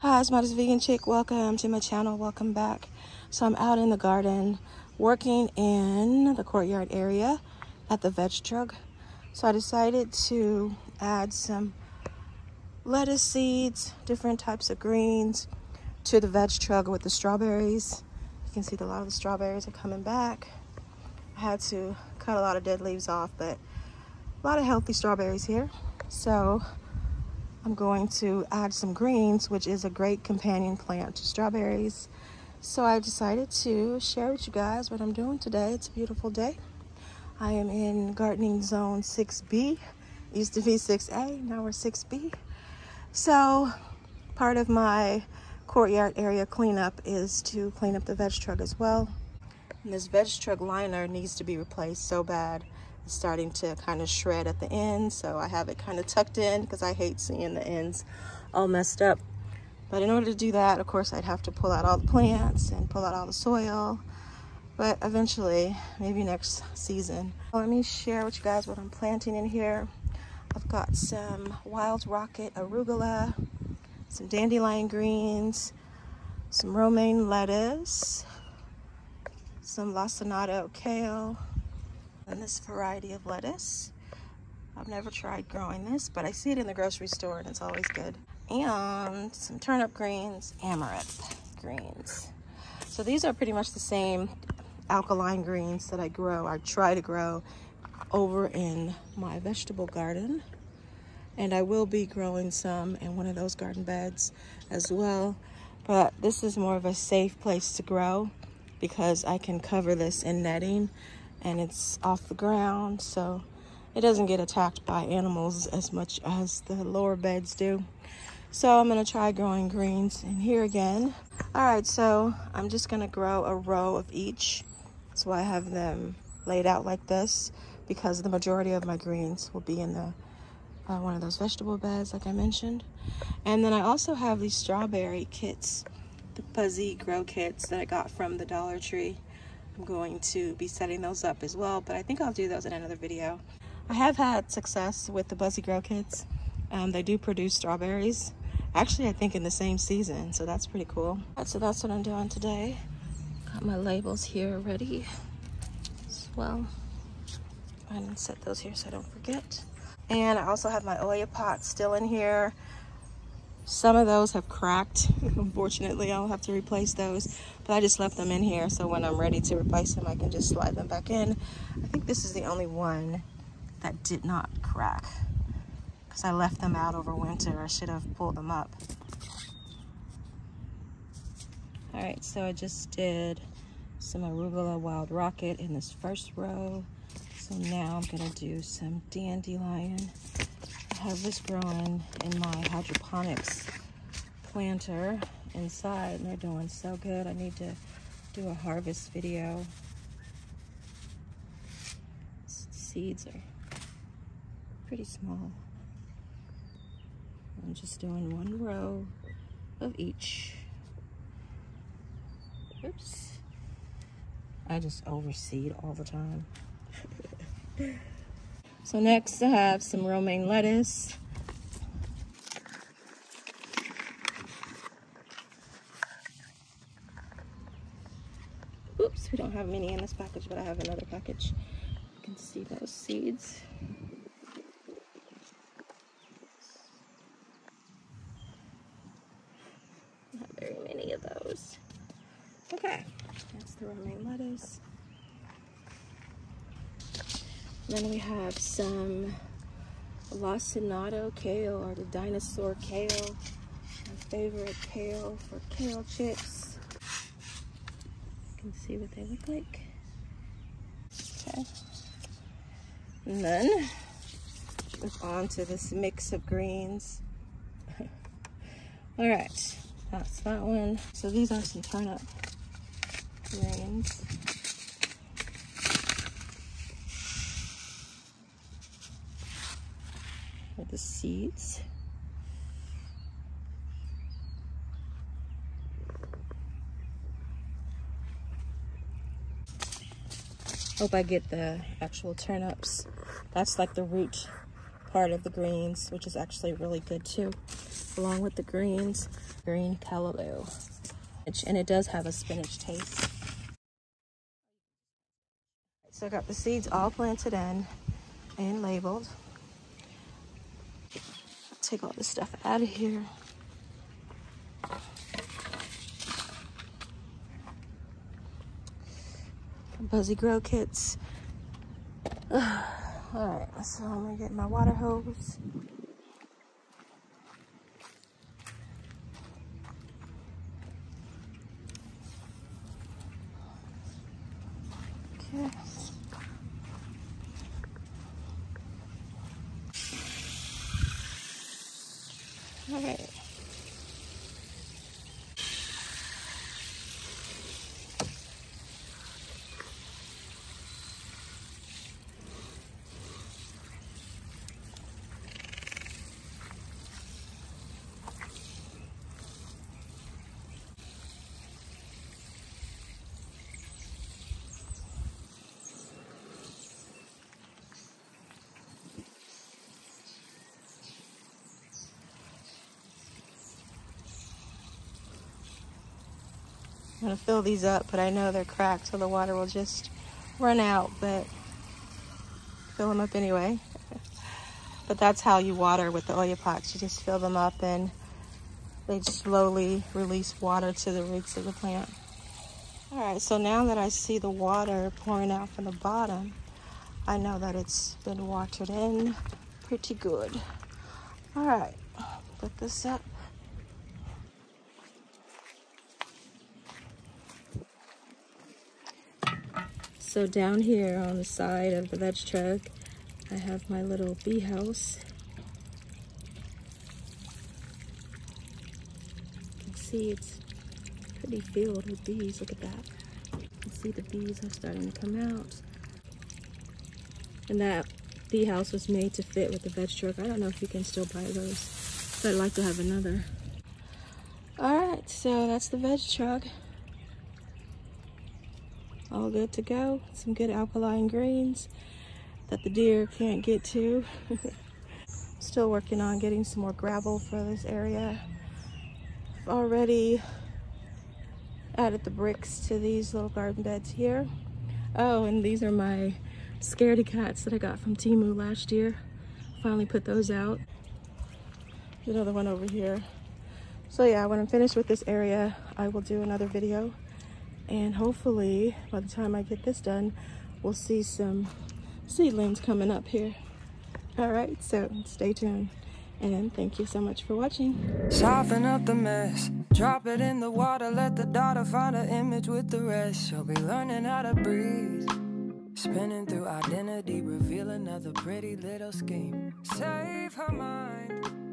Hi, it's Modest Vegan Chick. Welcome to my channel. Welcome back. So I'm out in the garden working in the courtyard area at the Vegtrug. So I decided to add some lettuce seeds, different types of greens to the Vegtrug with the strawberries. You can see that a lot of the strawberries are coming back. I had to cut a lot of dead leaves off, but a lot of healthy strawberries here. So I'm going to add some greens, which is a great companion plant to strawberries. So I decided to share with you guys what I'm doing today. It's a beautiful day. I am in gardening zone 6B. Used to be 6A, now we're 6B. So part of my courtyard area cleanup is to clean up the Vegtrug as well. And this Vegtrug liner needs to be replaced so bad. It's starting to kind of shred at the end, so I have it kind of tucked in because I hate seeing the ends all messed up. But in order to do that, of course, I'd have to pull out all the plants and pull out all the soil. But eventually, maybe next season. Let me share with you guys what I'm planting in here. I've got some wild rocket arugula, some dandelion greens, some romaine lettuce, some lacinato kale, and this variety of lettuce. I've never tried growing this, but I see it in the grocery store and it's always good. And some turnip greens, amaranth greens. So these are pretty much the same alkaline greens that I try to grow over in my vegetable garden. And I will be growing some in one of those garden beds as well. But this is more of a safe place to grow because I can cover this in netting and it's off the ground, so it doesn't get attacked by animals as much as the lower beds do. So I'm gonna try growing greens in here again. All right, so I'm just gonna grow a row of each. That's why I have them laid out like this, because the majority of my greens will be in the one of those vegetable beds like I mentioned. And then I also have these strawberry kits, the fuzzy grow kits that I got from the Dollar Tree. I'm going to be setting those up as well, but I think I'll do those in another video. I have had success with the Buzzy Grow Kits. They do produce strawberries, actually I think in the same season, so that's pretty cool. So that's what I'm doing today. Got my labels here ready as well. Go ahead and set those here so I don't forget. And I also have my Oya pots still in here. Some of those have cracked. Unfortunately, I'll have to replace those, but I just left them in here so when I'm ready to replace them, I can just slide them back in. I think this is the only one that did not crack because I left them out over winter. I should have pulled them up. All right, so I just did some arugula wild rocket in this first row. So now I'm gonna do some dandelion. I have this growing in my hydroponics planter inside and they're doing so good. I need to do a harvest video. Seeds are pretty small. I'm just doing one row of each. Oops. I just overseed all the time. So next I have some romaine lettuce. Oops, we don't have many in this package, but I have another package. You can see those seeds. Not very many of those. Okay, that's the romaine lettuce. Then we have some lacinato kale, or the dinosaur kale. My favorite kale for kale chips. You can see what they look like. Okay. And then move on to this mix of greens. All right, that's that one. So these are some turnip greens. With the seeds. Hope I get the actual turnips. That's like the root part of the greens, which is actually really good too, along with the greens. green callaloo. And it does have a spinach taste. So I got the seeds all planted in and labeled. I'll take all this stuff out of here. Buzzy Grow kits. Alright, so I'm gonna get my water hose. Okay. Alright. I'm gonna fill these up, but I know they're cracked, so the water will just run out, but fill them up anyway. But that's how you water with the Oyapox. You just fill them up and they slowly release water to the roots of the plant. All right, so now that I see the water pouring out from the bottom, I know that it's been watered in pretty good. All right, put this up. So down here on the side of the Vegtrug, I have my little bee house. You can see it's pretty filled with bees. Look at that. You can see the bees are starting to come out. And that bee house was made to fit with the Vegtrug. I don't know if you can still buy those, but I'd like to have another. All right, so that's the Vegtrug. All good to go. Some good alkaline greens that the deer can't get to. Still working on getting some more gravel for this area. I've already added the bricks to these little garden beds here. Oh, and these are my scaredy cats that I got from Temu last year. Finally put those out. There's another one over here. So yeah, when I'm finished with this area, I will do another video. And hopefully, by the time I get this done, we'll see some seedlings coming up here. All right, so stay tuned. And thank you so much for watching. Soften up the mess, drop it in the water, let the daughter find her image with the rest. She'll be learning how to breathe, spinning through identity, reveal another pretty little scheme. Save her mind.